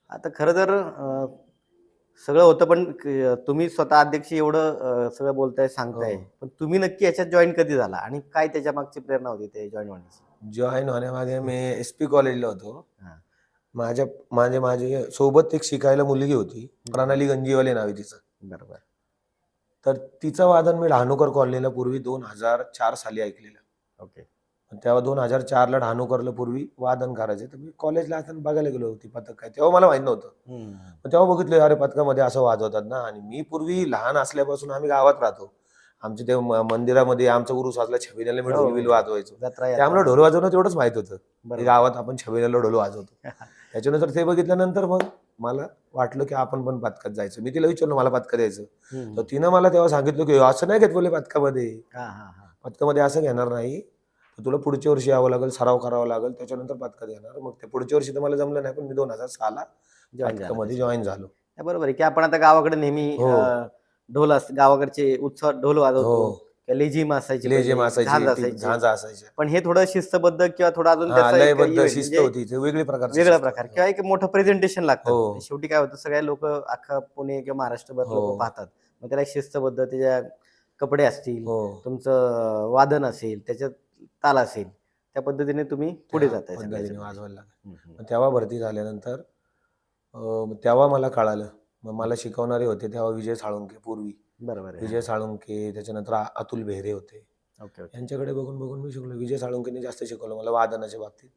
आता खरं तर सगळं होतं पण तुम्ही स्वतः अध्यक्ष एवढं सगळं बोलताय, हो. सांगताय. पण तुम्ही नक्की याच्यात जॉइन कधी झाला आणि काय त्याच्या मागची प्रेरणा होती ते जॉइन होण्याची? जॉइन होण्यामागे मी एस-पी कॉलेजला होतो. हां. माझ्या माझे सोबत एक शिकायला मुलगी होती. बरोबर. प्रणाली गंजीवाले नाव आहे तिचं. बरोबर. तर तिचं वादन मी डहाणूकर कॉलनीला पूर्वी 2004 साली ऐकलेलं. ओके. तेव्हा 2004ला डहाणूकरला पूर्वी वादन करायचे. तर मी कॉलेजला असताना बघायला गेलो होती पथक काय. तेव्हा मला माहीत नव्हतं. हं. पण तेव्हा बघितलं अरे पथकामध्ये असं वाजवतात ना आणि मी पूर्वी लहान असल्यापासून आम्ही गावात राहतो. आमच्या ते मंदिरामध्ये आमचा उरूस असला छबिन्याला मी हो, हो, ढोल-बिल हो. वाजवायचो. जत्रा, ते यात्रा आम्हाला ढोल म्हणा. वाजवणं तेवढंच माहीत होतं, की बरोबर. गावात आपण छबिन्याला ढोल वाजवतो. त्याच्यानंतर ते बघितल्यानंतर मग मला वाटलं, की आपण पण पथकात जायचं. मी तिला विचारलं मला पथकात यायचं. हं, तर हं. तिनं मला तेव्हा सांगितलं, की "असं नाही घेत बोलले पथकामध्ये. हां, हां, हां. पथकामध्ये असं घेणार नाही. तर तुला पुढच्या वर्षी यावं लागेल, सराव करावा लागेल. त्याच्यानंतर पथकात येणार." मग ते पुढच्या वर्षी तर मला जमलं नाही, पण मी 2006ला जॉइन झाला पथकामध्ये त्याच्यात. जॉइन झालो. बरोबर आहे, की आपण आता गावाकडे नेहमी हो, ढोल गावाकडचे उत्सवात ढोल हो. वाजवतो. लेझीम असायची लेझीम पहिले, असायची, झांज ती असायचे. झांजा असायच्या. पण हे थोडं शिस्तबद्ध किंवा थोडं अजून हां, त्याचा एक लयबद्ध इव्हेंट शिस्त म्हणजे होती. ते वेगळी प्रकारची वेगळा शिस्त प्रकार होती. हो. किंवा एक मोठं प्रेझेंटेशन लागतं. हो, शेवटी काय होतं सगळे लोकं अख्खा पुणे किंवा महाराष्ट्रभर हो, लोकं पाहतात. मग त्याला एक शिस्तबद्ध त्याच्या कपडे असतील, हो. तुमचं वादन असेल, त्याच्यात ताल असेल. त्या पद्धतीने तुम्ही पुढे त्या जाताय सगळ्या पद्धतीने ह्याच्यामध्ये. वाजवायला लागले. हं, हं. मग तेव्हा भरती झाल्यानंतर तेव्हा मला कळालं. मग मला शिकवणारे होते तेव्हा विजय साळुंखे पूर्वी. बरोबर आहे. विजय हां. साळुंखे, त्याच्यानंतर अतुल बेहरे होते. Okay, okay. यांच्याकडे बघून मी शिकलो. विजय साळुंखेने जास्त शिकवलं मला वादनाच्या बाबतीत.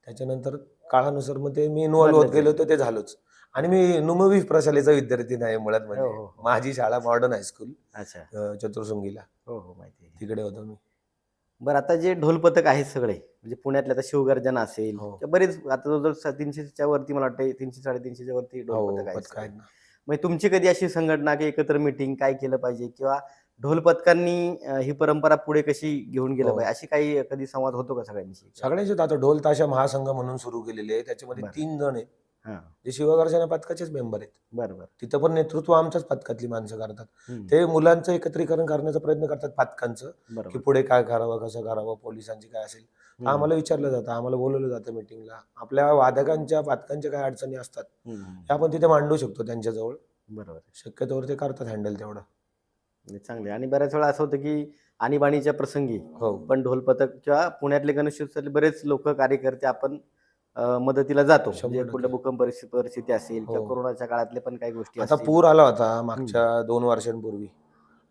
त्याच्यानंतर काळानुसार मग ते मी इन्व्हॉल्व होत बदलत गेलो गेलं. तर ते झालोच. आणि मी नुमवी प्रशालेचा विद्यार्थी नाही मुळात हो, म्हणजे. हो, हो. माझी शाळा मॉडर्न हायस्कूल अच्छा. चतुर्सुंगीला. हो, हो. माहिती आहे. तिकडे होतो मी. बरं आता जे ढोल पथक आहेत सगळे, म्हणजे पुण्यातले आता शिवगर्जना असेल हो. किंवा बरेच आता जवळ-जवळ 300च्या वरती मला वाटतं 300-350च्या वरती ढोल हो, पथक आहेत पथक सगळे. आहेत ना. मग तुमची कधी अशी संघटना की एकत्र मीटिंग काय केलं पाहिजे किंवा ढोल पथकांनी ही परंपरा पुढे कशी घेऊन गेलं हो. पाहिजे, अशी काही कधी संवाद होतो का सगळ्यांशी किंवा काय? सगळ्यांचेच आता ढोल ताशा महासंघ म्हणून सुरू केलेले आहे. त्याच्यामध्ये बरं. 3 जण आहेत. हां. जे शिवगर्जना पथकाचेच मेंबर आहेत. बरं, बरं. तिथं पण नेतृत्व आमच्याच पथकातली माणसं करतात. हं. ते मुलांचं एकत्रीकरण करण्याचा प्रयत्न करतात पथकांचं, की बरोबर. पुढे काय करावं, कसं करावं, पोलिसांची काय असेल. तर हं, हं. आम्हाला विचारलं जातं, आम्हाला बोलावलं जातं मीटिंगला. आपल्या वादकांच्या, पथकांच्या काय अडचणी असतात, हं, हं. त्या आपण तिथे मांडू शकतो त्यांच्याजवळ. बरोबर आहे. शक्यतोवर ते करतात हँडल तेवढं. म्हणजे चांगले आणि बऱ्याच वेळा असं होतं की आणीबाणीच्या प्रसंगी हो, पण ढोल पथक किंवा पुण्यातले गणेशोत्सवातले बरेच लोक कार्यकर्ते आपण मदतीला जातो. म्हणजे कुठलं 100% भूकंप परिस्थिती असेल हो. किंवा कोरोनाच्या काळातले पण काही गोष्टी आता असतील. पूर आला होता हं. मागच्या 2 वर्षांपूर्वी.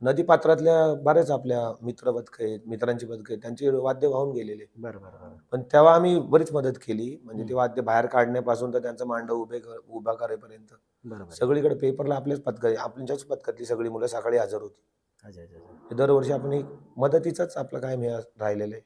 नदीपात्रातल्या बऱ्याच आपल्या मित्र पथकं आहेत, मित्रांची पथकं आहेत, त्यांची वाद्य वाहून गेलेले. बरं, बरं, बरं. पण तेव्हा आम्ही बरीच मदत केली. म्हणजे हं. ते वाद्य बाहेर काढण्यापासून तर त्यांचा मांडव उभा करेपर्यंत. बरोबर आहे. सगळीकडे पेपरला आपल्याच आपल्याच पथकातली सगळी मुलं सकाळी हजर होती. अच्छा, अच्छा, अच्छा. हे दरवर्षी आपण एक मदतीचाच आपलं कायम हे राहिलेलं आहे.